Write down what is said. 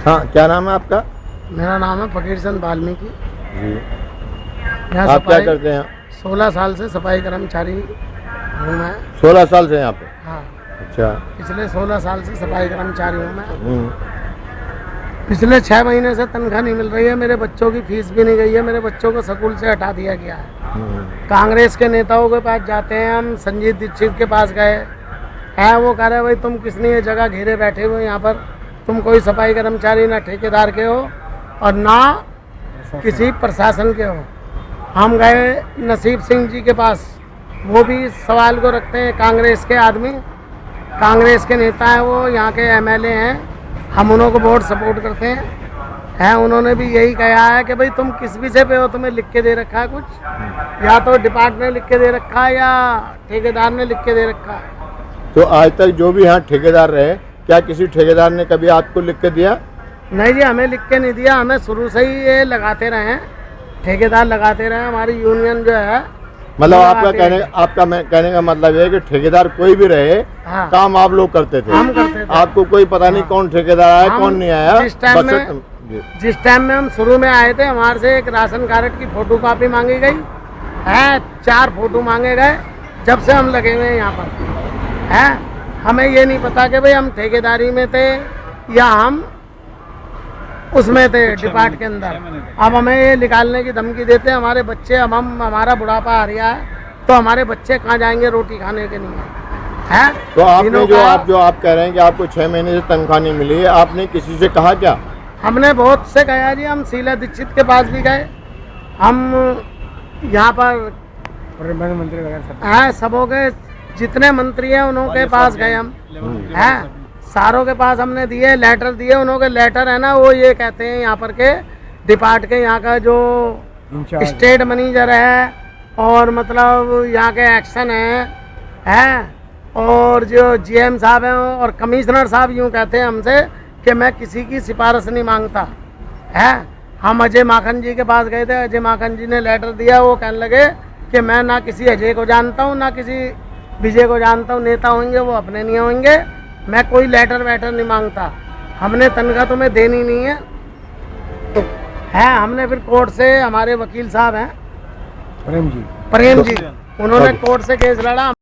हाँ, क्या नाम है आपका? मेरा नाम है फकीर चंद वाल्मीकि। जी। यहाँ आप क्या सफाई करते हैं? 16 साल से सफाई कर्मचारी हूँ मैं। 16 साल से यहाँ पे? हाँ, अच्छा। पिछले 16 साल से सफाई कर्मचारी हूँ मैं। हम्म। पिछले 6 महीने से तनख्वाह नहीं मिल रही है, मेरे बच्चों की फीस भी नहीं गई है, मेरे बच्चों को स्कूल से हटा दिया गया है। कांग्रेस के नेताओं के पास जाते हैं हम, संजीव दीक्षित के पास गए हैं, वो कह रहे भाई तुम किस लिए जगह घेरे बैठे हुए यहाँ पर, तुम कोई सफाई कर्मचारी ना ठेकेदार के हो और ना किसी प्रशासन के हो। हम गए नसीब सिंह जी के पास, वो भी सवाल को रखते हैं, कांग्रेस के आदमी, कांग्रेस के नेता हैं, वो यहाँ के एमएलए हैं, हम उन्हों को वोट सपोर्ट करते हैं। उन्होंने भी यही कहा है कि भाई तुम किस विषय पे हो, तुम्हें लिख के दे रखा है कुछ, या तो डिपार्टमेंट ने लिख के दे रखा है या ठेकेदार ने लिख के दे रखा है। तो आज तक जो भी यहाँ ठेकेदार रहे, क्या किसी ठेकेदार ने कभी आपको लिख के दिया? नहीं जी, हमें लिख के नहीं दिया, हमें शुरू से ही ये लगाते रहे हैं, ठेकेदार लगाते रहे। हमारी यूनियन जो है, मतलब आपका कहने का मतलब ये है कि ठेकेदार कोई भी रहे, हाँ, काम आप लोग करते थे? हम करते थे। आपको कोई पता नहीं कौन ठेकेदार आया कौन नहीं आया? जिस टाइम में हम शुरू में आए थे, हमारे से एक राशन कार्ड की फोटो कॉपी मांगी गई है, 4 फोटो मांगे गए। जब से हम लगे हुए हैं यहाँ पर है, हमें ये नहीं पता कि भाई हम ठेकेदारी में थे या हम उसमें थे डिपार्ट के अंदर। अब हमें ये निकालने की धमकी देते हैं हमारे बच्चे। अब हमारा बुढ़ापा आ रहा है, तो हमारे बच्चे कहाँ जाएंगे रोटी खाने के लिए है? तो आपने जो आप कह रहे हैं कि आपको 6 महीने से तनख्वाह नहीं मिली है, आपने किसी से कहा क्या? हमने बहुत से गया जी, हम शीला दीक्षित के पास भी गए, हम यहाँ पर मंत्री वगैरह सब हो गए, जितने मंत्री हैं उन्हों के पास गए हम हैं, सारों के पास हमने दिए, लेटर दिए। उन्हों के लेटर है ना, वो ये कहते हैं यहाँ पर के डिपार्ट के यहाँ का जो स्टेट मैनेजर है और मतलब यहाँ के एक्शन है और जो जीएम साहब हैं और कमिश्नर साहब यूँ कहते हैं हमसे कि मैं किसी की सिफारिश नहीं मांगता है। हम अजय माखन जी के पास गए थे, अजय माखन जी ने लेटर दिया, वो कहने लगे कि मैं ना किसी अजय को जानता हूँ ना किसी विजय को जानता हूँ, नेता होंगे वो अपने नहीं होंगे, मैं कोई लेटर वेटर नहीं मांगता, हमने तनख्वाह तुम्हें देनी नहीं है। तो है हमने फिर कोर्ट से, हमारे वकील साहब हैं प्रेम जी, उन्होंने कोर्ट से केस लड़ा।